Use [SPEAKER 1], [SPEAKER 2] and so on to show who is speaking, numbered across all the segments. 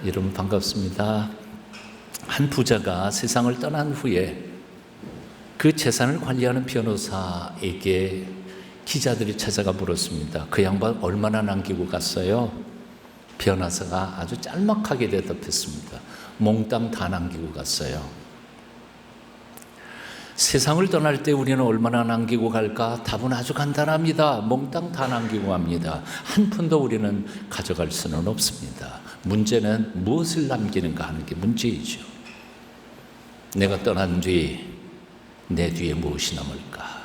[SPEAKER 1] 여러분 반갑습니다. 한 부자가 세상을 떠난 후에 그 재산을 관리하는 변호사에게 기자들이 찾아가 물었습니다. 그 양반 얼마나 남기고 갔어요? 변호사가 아주 짤막하게 대답했습니다. 몽땅 다 남기고 갔어요. 세상을 떠날 때 우리는 얼마나 남기고 갈까? 답은 아주 간단합니다. 몽땅 다 남기고 갑니다. 한 푼도 우리는 가져갈 수는 없습니다. 문제는 무엇을 남기는가 하는 게 문제이죠. 내가 떠난 뒤 내 뒤에 무엇이 남을까?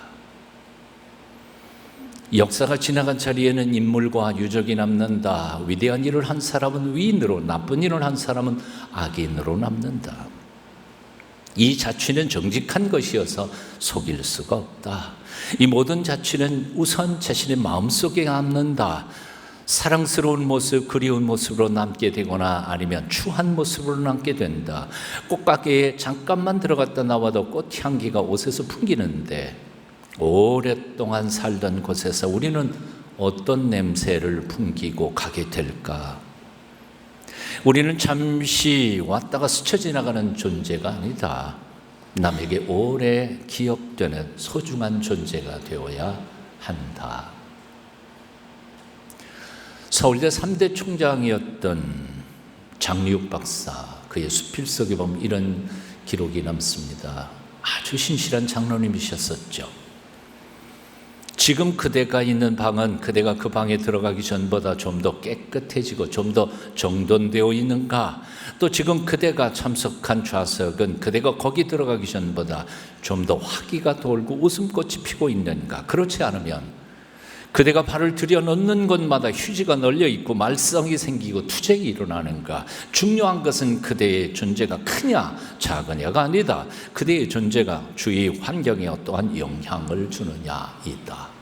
[SPEAKER 1] 역사가 지나간 자리에는 인물과 유적이 남는다. 위대한 일을 한 사람은 위인으로, 나쁜 일을 한 사람은 악인으로 남는다. 이 자취는 정직한 것이어서 속일 수가 없다. 이 모든 자취는 우선 자신의 마음속에 남는다. 사랑스러운 모습, 그리운 모습으로 남게 되거나 아니면 추한 모습으로 남게 된다. 꽃가게에 잠깐만 들어갔다 나와도 꽃향기가 옷에서 풍기는데 오랫동안 살던 곳에서 우리는 어떤 냄새를 풍기고 가게 될까? 우리는 잠시 왔다가 스쳐 지나가는 존재가 아니다. 남에게 오래 기억되는 소중한 존재가 되어야 한다. 서울대 3대 총장이었던 장리욱 박사, 그의 수필 속에 보면 이런 기록이 남습니다. 아주 신실한 장로님이셨었죠. 지금 그대가 있는 방은 그대가 그 방에 들어가기 전보다 좀 더 깨끗해지고 좀 더 정돈되어 있는가? 또 지금 그대가 참석한 좌석은 그대가 거기 들어가기 전보다 좀 더 화기가 돌고 웃음꽃이 피고 있는가? 그렇지 않으면 그대가 발을 들여놓는 곳마다 휴지가 널려 있고 말썽이 생기고 투쟁이 일어나는가? 중요한 것은 그대의 존재가 크냐 작으냐가 아니다. 그대의 존재가 주위 환경에 어떠한 영향을 주느냐이다.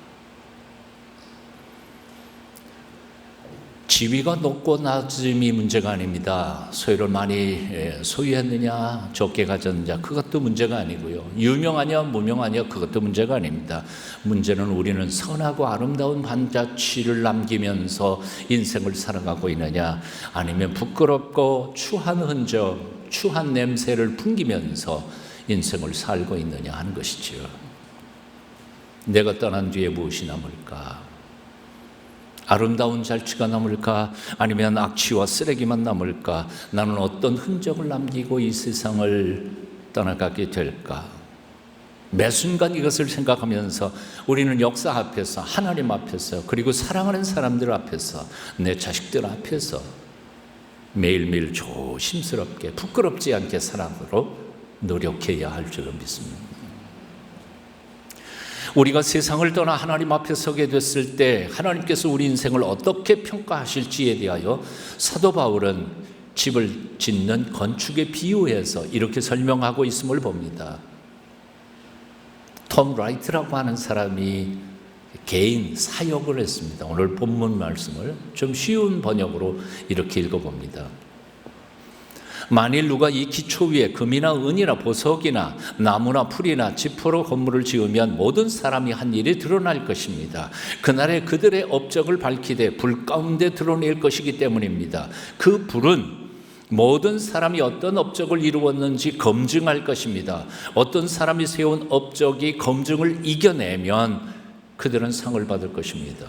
[SPEAKER 1] 지위가 높고 낮음이 문제가 아닙니다. 소유를 많이 소유했느냐 적게 가졌느냐 그것도 문제가 아니고요. 유명하냐 무명하냐 그것도 문제가 아닙니다. 문제는 우리는 선하고 아름다운 반자취를 남기면서 인생을 살아가고 있느냐 아니면 부끄럽고 추한 흔적, 추한 냄새를 풍기면서 인생을 살고 있느냐 하는 것이죠. 내가 떠난 뒤에 무엇이 남을까? 아름다운 자취가 남을까? 아니면 악취와 쓰레기만 남을까? 나는 어떤 흔적을 남기고 이 세상을 떠나가게 될까? 매 순간 이것을 생각하면서 우리는 역사 앞에서, 하나님 앞에서, 그리고 사랑하는 사람들 앞에서, 내 자식들 앞에서 매일매일 조심스럽게 부끄럽지 않게 살아가도록 노력해야 할 줄로 믿습니다. 우리가 세상을 떠나 하나님 앞에 서게 됐을 때 하나님께서 우리 인생을 어떻게 평가하실지에 대하여 사도 바울은 집을 짓는 건축에 비유해서 이렇게 설명하고 있음을 봅니다. 톰 라이트라고 하는 사람이 개인 사역을 했습니다. 오늘 본문 말씀을 좀 쉬운 번역으로 이렇게 읽어봅니다. 만일 누가 이 기초 위에 금이나 은이나 보석이나 나무나 풀이나 지퍼로 건물을 지으면 모든 사람이 한 일이 드러날 것입니다. 그날에 그들의 업적을 밝히되 불 가운데 드러낼 것이기 때문입니다. 그 불은 모든 사람이 어떤 업적을 이루었는지 검증할 것입니다. 어떤 사람이 세운 업적이 검증을 이겨내면 그들은 상을 받을 것입니다.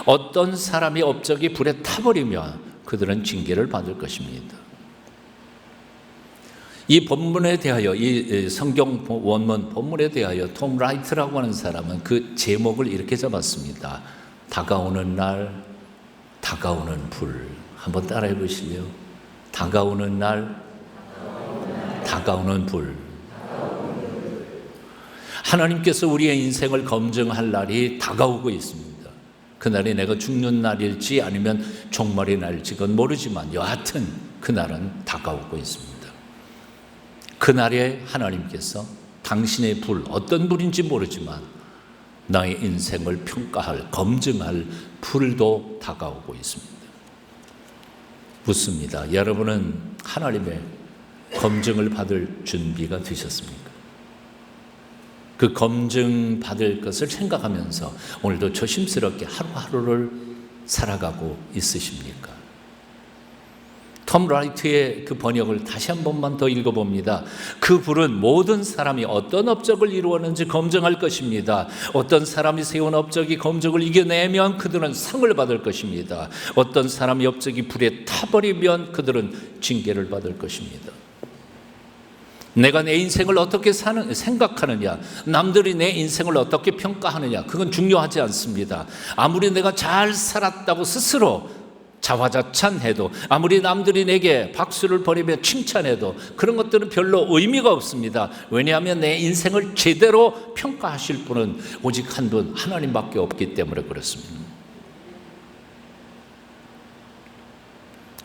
[SPEAKER 1] 어떤 사람이 업적이 불에 타버리면 그들은 징계를 받을 것입니다. 이 본문에 대하여, 이 성경 원문 본문에 대하여 톰 라이트라고 하는 사람은 그 제목을 이렇게 잡았습니다. 다가오는 날, 다가오는 불. 한번 따라해 보시죠. 다가오는 날, 다가오는 불. 하나님께서 우리의 인생을 검증할 날이 다가오고 있습니다. 그날이 내가 죽는 날일지 아니면 종말의 날일지 그건 모르지만 여하튼 그날은 다가오고 있습니다. 그날에 하나님께서 당신의 불, 어떤 불인지 모르지만 나의 인생을 평가할, 검증할 불도 다가오고 있습니다. 묻습니다. 여러분은 하나님의 검증을 받을 준비가 되셨습니까? 그 검증 받을 것을 생각하면서 오늘도 조심스럽게 하루하루를 살아가고 있으십니까? 톰 라이트의 그 번역을 다시 한 번만 더 읽어봅니다. 그 불은 모든 사람이 어떤 업적을 이루었는지 검증할 것입니다. 어떤 사람이 세운 업적이 검증을 이겨내면 그들은 상을 받을 것입니다. 어떤 사람이 업적이 불에 타버리면 그들은 징계를 받을 것입니다. 내가 내 인생을 어떻게 생각하느냐, 남들이 내 인생을 어떻게 평가하느냐, 그건 중요하지 않습니다. 아무리 내가 잘 살았다고 스스로 자화자찬해도, 아무리 남들이 내게 박수를 벌이며 칭찬해도 그런 것들은 별로 의미가 없습니다. 왜냐하면 내 인생을 제대로 평가하실 분은 오직 한 분, 하나님밖에 없기 때문에 그렇습니다.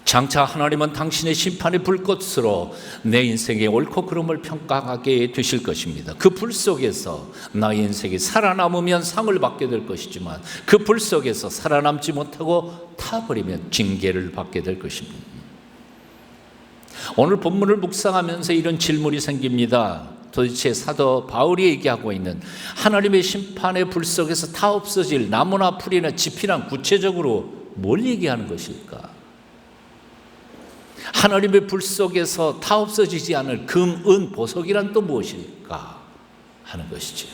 [SPEAKER 1] 장차 하나님은 당신의 심판의 불꽃으로 내 인생의 옳고 그름을 평가하게 되실 것입니다. 그 불 속에서 나의 인생이 살아남으면 상을 받게 될 것이지만 그 불 속에서 살아남지 못하고 타버리면 징계를 받게 될 것입니다. 오늘 본문을 묵상하면서 이런 질문이 생깁니다. 도대체 사도 바울이 얘기하고 있는 하나님의 심판의 불 속에서 다 없어질 나무나 풀이나 짚이란 구체적으로 뭘 얘기하는 것일까? 하나님의 불 속에서 다 없어지지 않을 금, 은, 보석이란 또 무엇일까 하는 것이죠.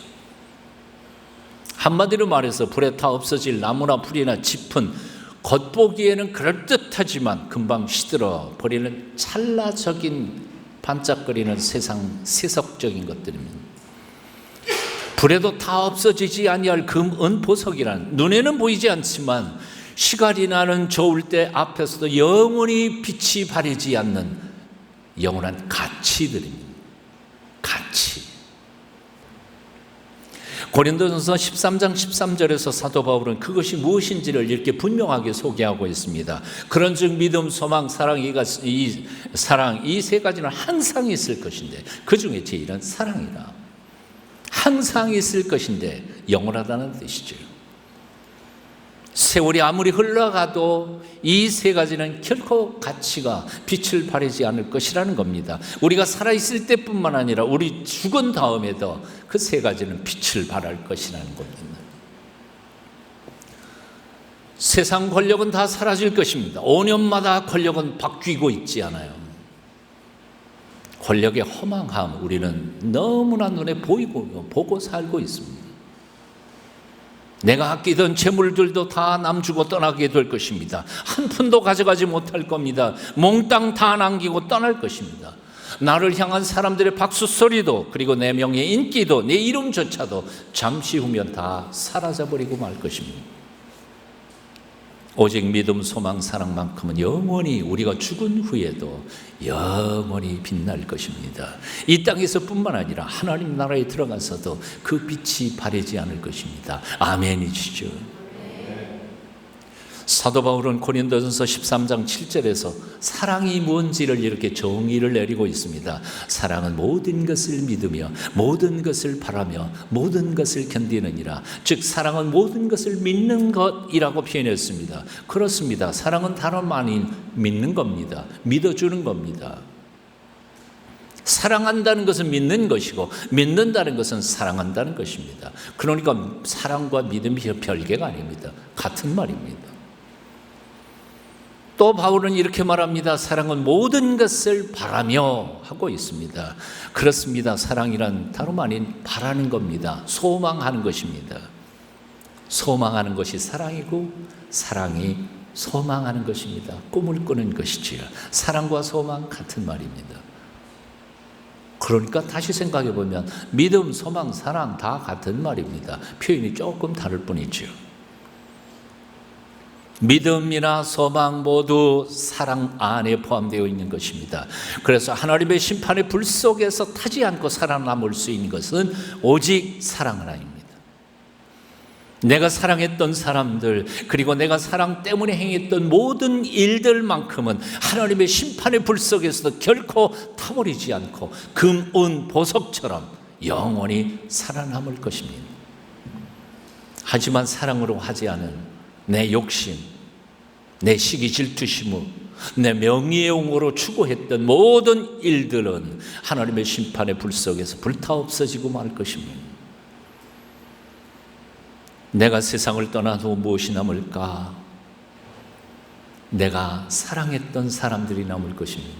[SPEAKER 1] 한마디로 말해서 불에 다 없어질 나무나 풀이나 짚은 겉보기에는 그럴듯하지만 금방 시들어 버리는 찰나적인 반짝거리는 세상 세속적인 것들입니다. 불에도 다 없어지지 아니할 금, 은, 보석이란 눈에는 보이지 않지만 시간이 나는 좋을 때 앞에서도 영원히 빛이 바래지 않는 영원한 가치들입니다. 가치. 고린도전서 13장 13절에서 사도 바울은 그것이 무엇인지를 이렇게 분명하게 소개하고 있습니다. 그런즉 믿음, 소망, 사랑, 이 세 가지는 항상 있을 것인데 그 중에 제일은 사랑이다. 항상 있을 것인데 영원하다는 뜻이죠. 세월이 아무리 흘러가도 이 세 가지는 결코 가치가 빛을 발하지 않을 것이라는 겁니다. 우리가 살아있을 때뿐만 아니라 우리 죽은 다음에도 그 세 가지는 빛을 발할 것이라는 겁니다. 세상 권력은 다 사라질 것입니다. 5년마다 권력은 바뀌고 있지 않아요. 권력의 허망함 우리는 너무나 눈에 보고 살고 있습니다. 내가 아끼던 재물들도 다 남주고 떠나게 될 것입니다. 한 푼도 가져가지 못할 겁니다. 몽땅 다 남기고 떠날 것입니다. 나를 향한 사람들의 박수 소리도 그리고 내 명예 인기도 내 이름조차도 잠시 후면 다 사라져버리고 말 것입니다. 오직 믿음, 소망, 사랑만큼은 영원히 우리가 죽은 후에도 영원히 빛날 것입니다. 이 땅에서 뿐만 아니라 하나님 나라에 들어가서도 그 빛이 바래지 않을 것입니다. 아멘이시죠. 사도 바울은 고린도전서 13장 7절에서 사랑이 뭔지를 이렇게 정의를 내리고 있습니다. 사랑은 모든 것을 믿으며 모든 것을 바라며 모든 것을 견디느니라. 즉 사랑은 모든 것을 믿는 것이라고 표현했습니다. 그렇습니다. 사랑은 다름 아닌 믿는 겁니다. 믿어주는 겁니다. 사랑한다는 것은 믿는 것이고 믿는다는 것은 사랑한다는 것입니다. 그러니까 사랑과 믿음이 별개가 아닙니다. 같은 말입니다. 또 바울은 이렇게 말합니다. 사랑은 모든 것을 바라며 하고 있습니다. 그렇습니다. 사랑이란 다름 아닌 바라는 겁니다. 소망하는 것입니다. 소망하는 것이 사랑이고 사랑이 소망하는 것입니다. 꿈을 꾸는 것이지요. 사랑과 소망 같은 말입니다. 그러니까 다시 생각해 보면 믿음, 소망, 사랑 다 같은 말입니다. 표현이 조금 다를 뿐이죠. 믿음이나 소망 모두 사랑 안에 포함되어 있는 것입니다. 그래서 하나님의 심판의 불 속에서 타지 않고 살아남을 수 있는 것은 오직 사랑 하나입니다. 내가 사랑했던 사람들 그리고 내가 사랑 때문에 행했던 모든 일들만큼은 하나님의 심판의 불 속에서도 결코 타버리지 않고 금, 은, 보석처럼 영원히 살아남을 것입니다. 하지만 사랑으로 하지 않은 내 욕심, 내 시기 질투심으로 내 명예용으로 추구했던 모든 일들은 하나님의 심판의 불 속에서 불타 없어지고 말 것입니다. 내가 세상을 떠나도 무엇이 남을까? 내가 사랑했던 사람들이 남을 것입니다.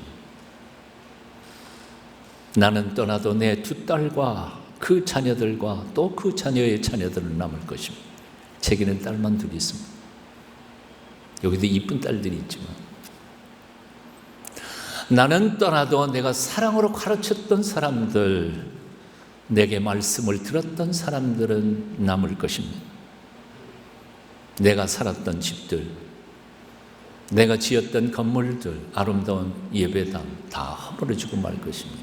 [SPEAKER 1] 나는 떠나도 내 두 딸과 그 자녀들과 또 그 자녀의 자녀들은 남을 것입니다. 제게는 딸만 둘이 있습니다. 여기도 이쁜 딸들이 있지만, 나는 떠나도 내가 사랑으로 가르쳤던 사람들, 내게 말씀을 들었던 사람들은 남을 것입니다. 내가 살았던 집들, 내가 지었던 건물들, 아름다운 예배당 다 허물어지고 말 것입니다.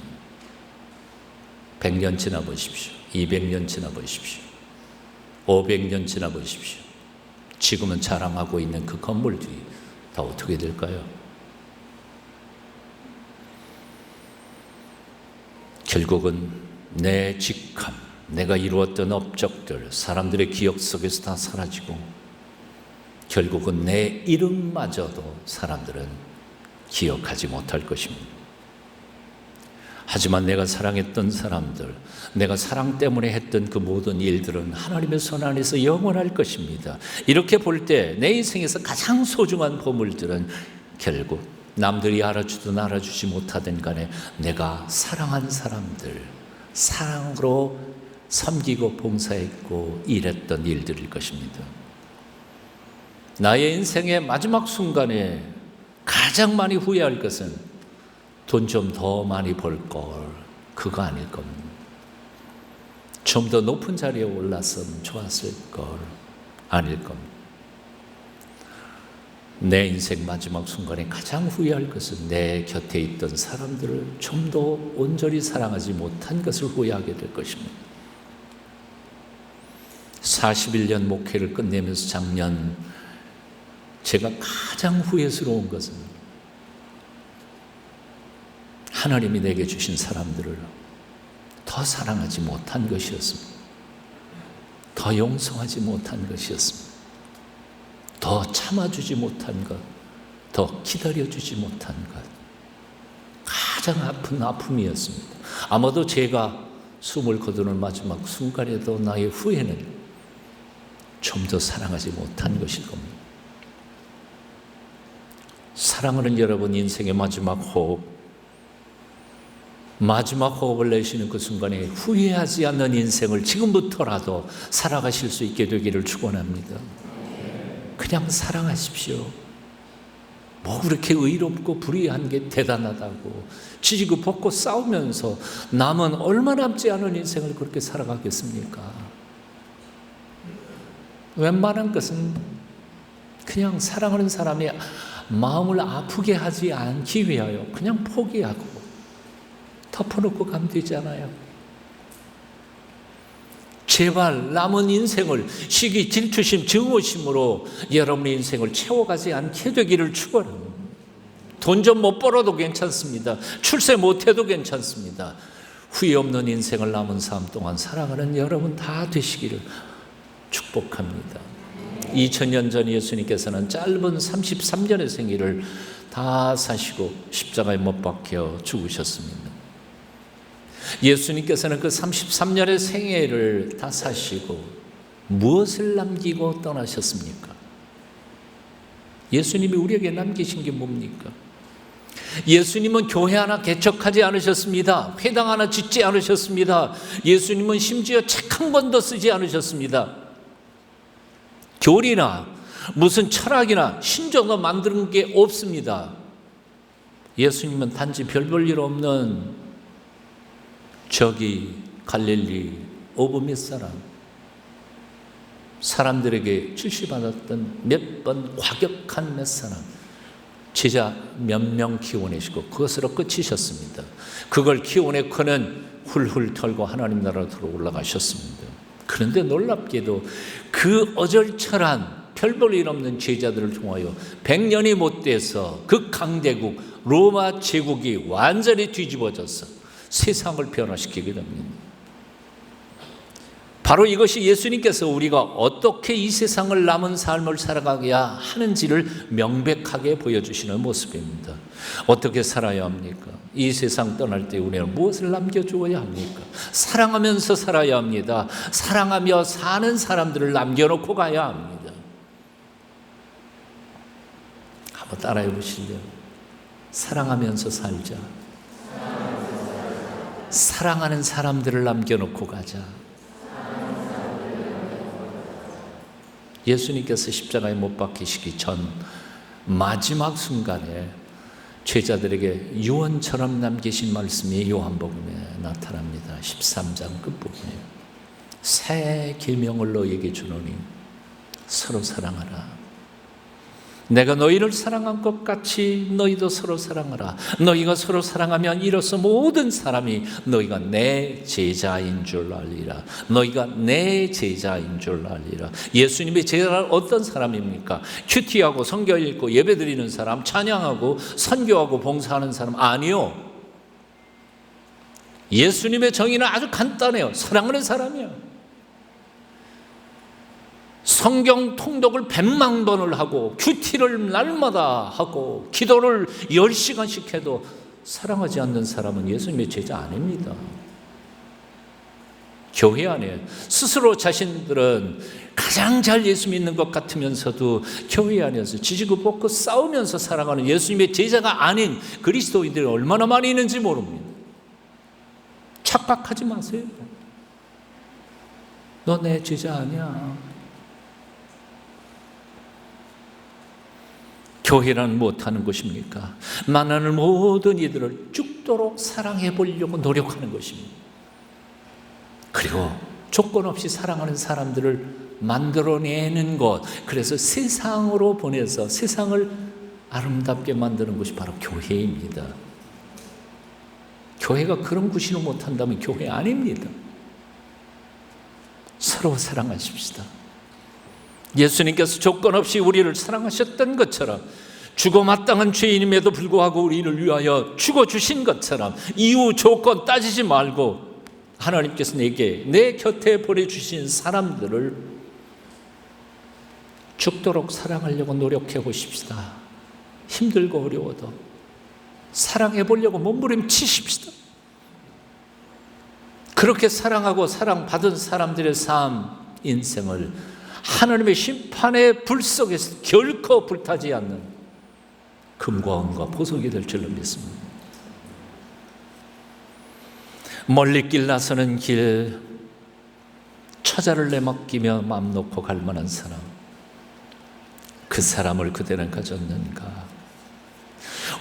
[SPEAKER 1] 100년 지나 보십시오. 200년 지나 보십시오. 500년 지나 보십시오. 지금은 자랑하고 있는 그 건물들이 다 어떻게 될까요? 결국은 내 직함, 내가 이루었던 업적들, 사람들의 기억 속에서 다 사라지고, 결국은 내 이름마저도 사람들은 기억하지 못할 것입니다. 하지만 내가 사랑했던 사람들, 내가 사랑 때문에 했던 그 모든 일들은 하나님의 손 안에서 영원할 것입니다. 이렇게 볼 때 내 인생에서 가장 소중한 보물들은 결국 남들이 알아주든 알아주지 못하든 간에 내가 사랑한 사람들, 사랑으로 섬기고 봉사했고 일했던 일들일 것입니다. 나의 인생의 마지막 순간에 가장 많이 후회할 것은 돈 좀 더 많이 벌 걸, 그거 아닐 겁니다. 좀 더 높은 자리에 올랐으면 좋았을 걸, 아닐 겁니다. 내 인생 마지막 순간에 가장 후회할 것은 내 곁에 있던 사람들을 좀 더 온전히 사랑하지 못한 것을 후회하게 될 것입니다. 41년 목회를 끝내면서 작년 제가 가장 후회스러운 것은 하나님이 내게 주신 사람들을 더 사랑하지 못한 것이었습니다. 더 용서하지 못한 것이었습니다. 더 참아주지 못한 것, 더 기다려주지 못한 것, 가장 아픈 아픔이었습니다. 아마도 제가 숨을 거두는 마지막 순간에도 나의 후회는 좀 더 사랑하지 못한 것일 겁니다. 사랑하는 여러분, 인생의 마지막 호흡, 마지막 호흡을 내쉬는 그 순간에 후회하지 않는 인생을 지금부터라도 살아가실 수 있게 되기를 축원합니다. 그냥 사랑하십시오. 뭐 그렇게 의롭고 불의한 게 대단하다고 지지고 볶고 싸우면서 남은 얼마 남지 않은 인생을 그렇게 살아가겠습니까? 웬만한 것은 그냥 사랑하는 사람의 마음을 아프게 하지 않기 위하여 그냥 포기하고 덮어놓고 가면 되잖아요. 제발 남은 인생을 시기, 질투심, 증오심으로 여러분의 인생을 채워가지 않게 되기를 축원합니다. 돈 좀 못 벌어도 괜찮습니다. 출세 못해도 괜찮습니다. 후회 없는 인생을 남은 삶 동안 살아가는 여러분 다 되시기를 축복합니다. 2000년 전 예수님께서는 짧은 33년의 생애를 다 사시고 십자가에 못 박혀 죽으셨습니다. 예수님께서는 그 33년의 생애를 다 사시고 무엇을 남기고 떠나셨습니까? 예수님이 우리에게 남기신 게 뭡니까? 예수님은 교회 하나 개척하지 않으셨습니다. 회당 하나 짓지 않으셨습니다. 예수님은 심지어 책 한 권도 쓰지 않으셨습니다. 교리나 무슨 철학이나 신조도 만드는 게 없습니다. 예수님은 단지 별 볼 일 없는 저기 갈릴리 오브 몇 사람들에게 출시받았던 몇 번 과격한 몇 사람, 제자 몇 명 키워내시고 그것으로 끝이셨습니다. 그걸 키워내고는 훌훌 털고 하나님 나라로 올라가셨습니다. 그런데 놀랍게도 그 어절철한 별 볼 일 없는 제자들을 통하여 100년이 못 돼서 그 강대국 로마 제국이 완전히 뒤집어져서 세상을 변화시키게 됩니다. 바로 이것이 예수님께서 우리가 어떻게 이 세상을 남은 삶을 살아가야 하는지를 명백하게 보여주시는 모습입니다. 어떻게 살아야 합니까? 이 세상 떠날 때 우리는 무엇을 남겨주어야 합니까? 사랑하면서 살아야 합니다. 사랑하며 사는 사람들을 남겨놓고 가야 합니다. 한번 따라해 보실래요? 사랑하면서 살자. 사랑하는 사람들을 남겨놓고 가자. 예수님께서 십자가에 못 박히시기 전 마지막 순간에 제자들에게 유언처럼 남기신 말씀이 요한복음에 나타납니다. 13장 끝부분에 새 계명을 너희에게 주노니 서로 사랑하라. 내가 너희를 사랑한 것 같이 너희도 서로 사랑하라. 너희가 서로 사랑하면 이로써 모든 사람이 너희가 내 제자인 줄 알리라. 너희가 내 제자인 줄 알리라. 예수님의 제자는 어떤 사람입니까? 큐티하고 성경 읽고 예배드리는 사람, 찬양하고 선교하고 봉사하는 사람 아니요. 예수님의 정의는 아주 간단해요. 사랑하는 사람이야. 성경 통독을 100만 번을 하고 큐티를 날마다 하고 기도를 10시간씩 해도 사랑하지 않는 사람은 예수님의 제자 아닙니다. 교회 안에 스스로 자신들은 가장 잘 예수 믿는 것 같으면서도 교회 안에서 지지고 볶고 싸우면서 살아가는 예수님의 제자가 아닌 그리스도인들이 얼마나 많이 있는지 모릅니다. 착각하지 마세요. 너 내 제자 아니야. 교회란 무엇하는 것입니까? 만나는 모든 이들을 죽도록 사랑해 보려고 노력하는 것입니다. 그리고 조건 없이 사랑하는 사람들을 만들어내는 것, 그래서 세상으로 보내서 세상을 아름답게 만드는 것이 바로 교회입니다. 교회가 그런 구실을 못한다면 교회 아닙니다. 서로 사랑하십시다. 예수님께서 조건 없이 우리를 사랑하셨던 것처럼 죽어 마땅한 죄인임에도 불구하고 우리를 위하여 죽어주신 것처럼 이유 조건 따지지 말고 하나님께서 내게 내 곁에 보내주신 사람들을 죽도록 사랑하려고 노력해 보십시다. 힘들고 어려워도 사랑해 보려고 몸부림치십시다. 그렇게 사랑하고 사랑받은 사람들의 삶, 인생을 하나님의 심판의 불 속에서 결코 불타지 않는 금과 은과 보석이 될 줄로 믿습니다. 멀리 길 나서는 길, 처자를 내맡기며 마음 놓고 갈 만한 사람, 그 사람을 그대는 가졌는가?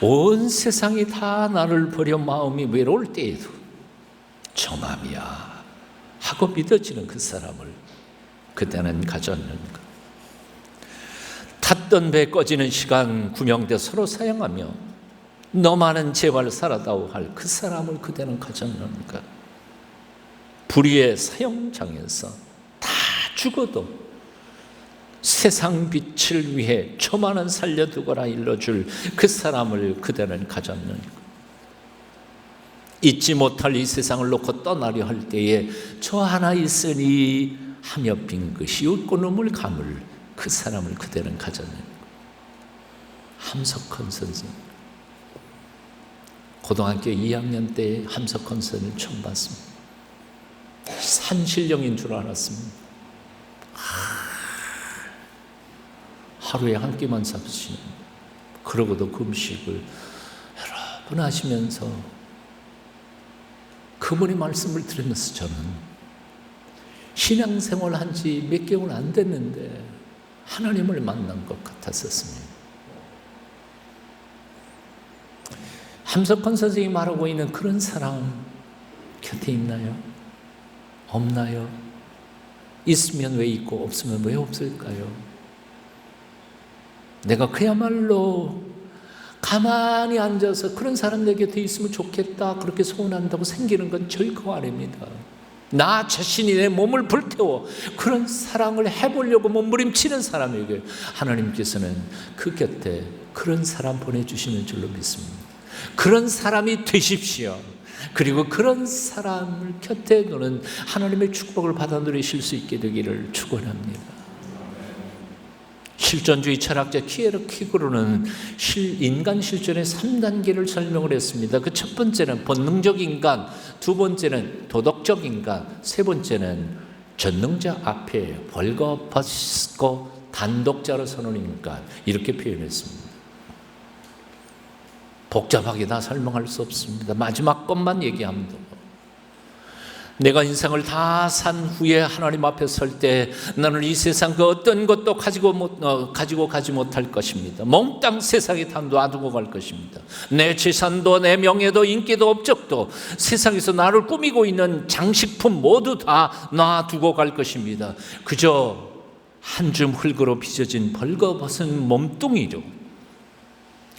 [SPEAKER 1] 온 세상이 다 나를 버려 마음이 외로울 때에도 저 맘이야 하고 믿어지는 그 사람을 그때는 가졌는가? 탔던 배 꺼지는 시간 구명대 서로 사용하며 너만은 제발 살아다오 할 그 사람을 그대는 가졌는가? 불의의 사형장에서 다 죽어도 세상 빛을 위해 저만은 살려두거라 일러줄 그 사람을 그대는 가졌는가? 잊지 못할 이 세상을 놓고 떠나려 할 때에 저 하나 있으니 하며 빙긋이 웃고 눈물 감을 그 사람을 그대는 가졌는가? 함석헌 선생, 고등학교 2학년 때 함석헌 선생을 처음 봤습니다. 산신령인 줄 알았습니다. 하루에 한 끼만 잡수시는, 그러고도 금식을 여러 번 하시면서 그분의 말씀을 들으면서 저는 신앙생활 한 지 몇 개월 안 됐는데 하나님을 만난 것 같았었습니다. 함석헌 선생이 말하고 있는 그런 사람 곁에 있나요? 없나요? 있으면 왜 있고 없으면 왜 없을까요? 내가 그야말로 가만히 앉아서 그런 사람 내 곁에 있으면 좋겠다 그렇게 소원한다고 생기는 건 결코 아닙니다. 나 자신이 내 몸을 불태워 그런 사랑을 해보려고 몸부림치는 사람에게 하나님께서는 그 곁에 그런 사람 보내주시는 줄로 믿습니다. 그런 사람이 되십시오. 그리고 그런 사람을 곁에 두는 하나님의 축복을 받아 누리실 수 있게 되기를 축원합니다. 실존주의 철학자 키에르케고르는 인간 실존의 3단계를 설명을 했습니다. 그 첫 번째는 본능적 인간, 두 번째는 도덕적 인간, 세 번째는 전능자 앞에 벌거벗고 단독자로 서는 인간, 이렇게 표현했습니다. 복잡하게 다 설명할 수 없습니다. 마지막 것만 얘기합니다. 내가 인생을 다 산 후에 하나님 앞에 설 때 나는 이 세상 그 어떤 것도 가지고 가지 못할 것입니다. 몽땅 세상에 다 놔두고 갈 것입니다. 내 재산도 내 명예도 인기도 업적도 세상에서 나를 꾸미고 있는 장식품 모두 다 놔두고 갈 것입니다. 그저 한 줌 흙으로 빚어진 벌거벗은 몸뚱이죠.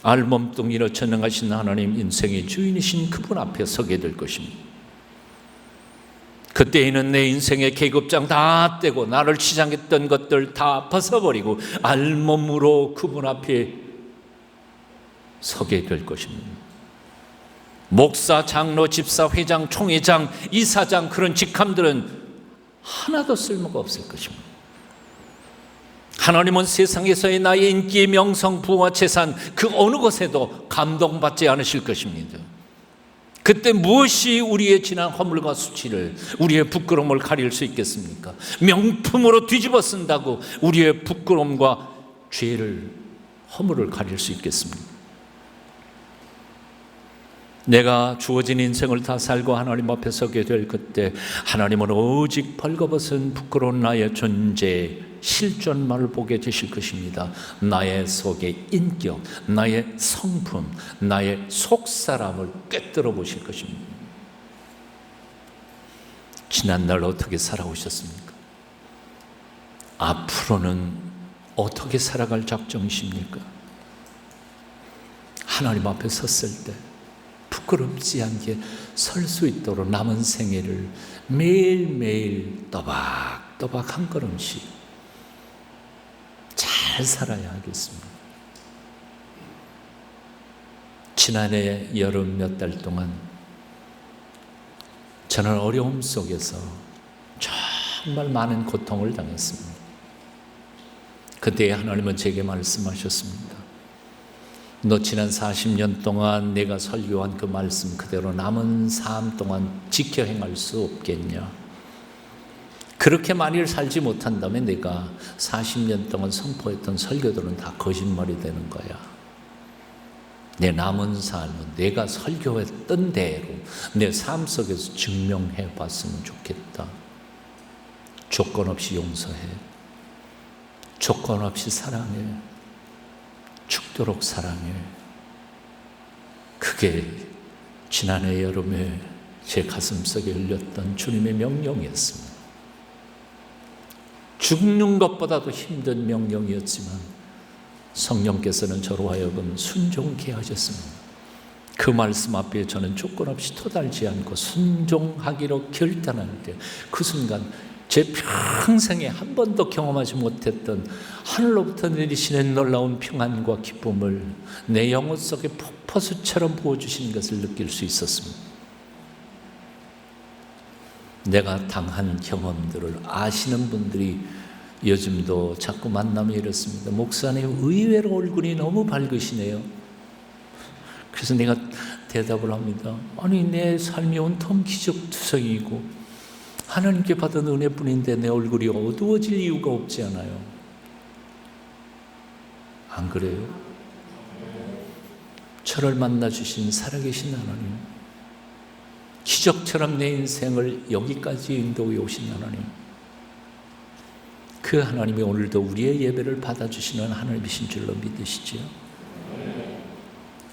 [SPEAKER 1] 알몸뚱이로 전능하신 하나님, 인생의 주인이신 그분 앞에 서게 될 것입니다. 그때에는 내 인생의 계급장 다 떼고 나를 치장했던 것들 다 벗어버리고 알몸으로 그분 앞에 서게 될 것입니다. 목사, 장로, 집사, 회장, 총회장, 이사장 그런 직함들은 하나도 쓸모가 없을 것입니다. 하나님은 세상에서의 나의 인기, 명성, 부와 재산 그 어느 것에도 감동받지 않으실 것입니다. 그때 무엇이 우리의 지난 허물과 수치를, 우리의 부끄러움을 가릴 수 있겠습니까? 명품으로 뒤집어 쓴다고 우리의 부끄러움과 죄를, 허물을 가릴 수 있겠습니까? 내가 주어진 인생을 다 살고 하나님 앞에 서게 될 그때 하나님은 오직 벌거벗은 부끄러운 나의 존재, 실존만을 보게 되실 것입니다. 나의 속의 인격, 나의 성품, 나의 속사람을 꿰뚫어 보실 것입니다. 지난날 어떻게 살아오셨습니까? 앞으로는 어떻게 살아갈 작정이십니까? 하나님 앞에 섰을 때 부끄럽지 않게 설 수 있도록 남은 생애를 매일매일 또박또박 한 걸음씩 잘 살아야 하겠습니다. 지난해 여름 몇 달 동안 저는 어려움 속에서 정말 많은 고통을 당했습니다. 그때 하나님은 제게 말씀하셨습니다. 너 지난 40년 동안 내가 설교한 그 말씀 그대로 남은 삶 동안 지켜 행할 수 없겠냐? 그렇게 만일 살지 못한다면 내가 40년 동안 선포했던 설교들은 다 거짓말이 되는 거야. 내 남은 삶은 내가 설교했던 대로 내 삶 속에서 증명해 봤으면 좋겠다. 조건 없이 용서해. 조건 없이 사랑해. 죽도록 사랑해. 그게 지난해 여름에 제 가슴속에 흘렸던 주님의 명령이었습니다. 죽는 것보다도 힘든 명령이었지만 성령께서는 저로 하여금 순종케 하셨습니다. 그 말씀 앞에 저는 조건 없이 토달지 않고 순종하기로 결단할 때 그 순간 제 평생에 한 번도 경험하지 못했던 하늘로부터 내리시는 놀라운 평안과 기쁨을 내 영혼 속에 폭포수처럼 부어주시는 것을 느낄 수 있었습니다. 내가 당한 경험들을 아시는 분들이 요즘도 자꾸 만나면 이렇습니다. 목사님 의외로 얼굴이 너무 밝으시네요. 그래서 내가 대답을 합니다. 아니 내 삶이 온통 기적투성이고 하나님께 받은 은혜뿐인데 내 얼굴이 어두워질 이유가 없지 않아요. 안 그래요? 저를 만나주신 살아계신 하나님, 기적처럼 내 인생을 여기까지 인도해 오신 하나님, 그 하나님이 오늘도 우리의 예배를 받아주시는 하나님이신 줄로 믿으시지요?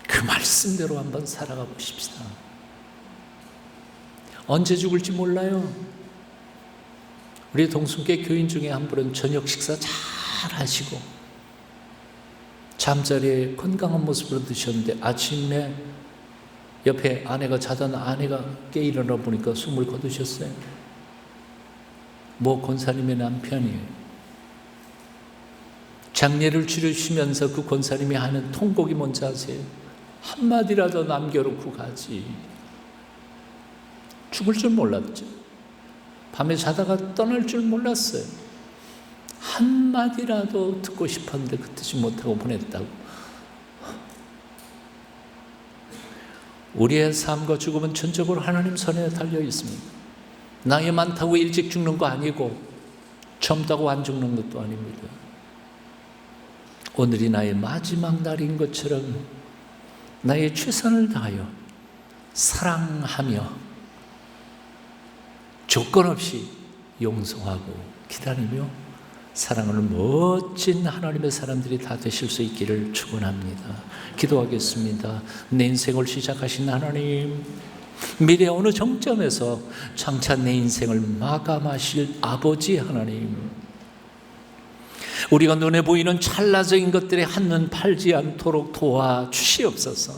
[SPEAKER 1] 그 말씀대로 한번 살아가 보십시다. 언제 죽을지 몰라요. 우리 동순계 교인 중에 한 분은 저녁 식사 잘 하시고 잠자리에 건강한 모습으로 드셨는데 아침에 옆에 아내가 자던 아내가 깨 일어나 보니까 숨을 거두셨어요. 모 권사님의 남편이에요. 장례를 치르시면서 그 권사님이 하는 통곡이 뭔지 아세요? 한마디라도 남겨놓고 가지. 죽을 줄 몰랐죠. 밤에 자다가 떠날 줄 몰랐어요. 한마디라도 듣고 싶었는데 그 듣지 못하고 보냈다고. 우리의 삶과 죽음은 전적으로 하나님 손에 달려 있습니다. 나이 많다고 일찍 죽는 거 아니고 젊다고 안 죽는 것도 아닙니다. 오늘이 나의 마지막 날인 것처럼 나의 최선을 다하여 사랑하며 조건 없이 용서하고 기다리며 사랑하는 멋진 하나님의 사람들이 다 되실 수 있기를 축원합니다. 기도하겠습니다. 내 인생을 시작하신 하나님, 미래 어느 정점에서 장차 내 인생을 마감하실 아버지 하나님, 우리가 눈에 보이는 찰나적인 것들에 한눈 팔지 않도록 도와주시옵소서.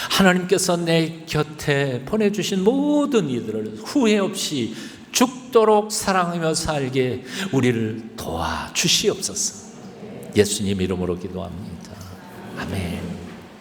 [SPEAKER 1] 하나님께서 내 곁에 보내주신 모든 이들을 후회 없이 죽도록 사랑하며 살게 우리를 도와주시옵소서. 예수님 이름으로 기도합니다. 아멘.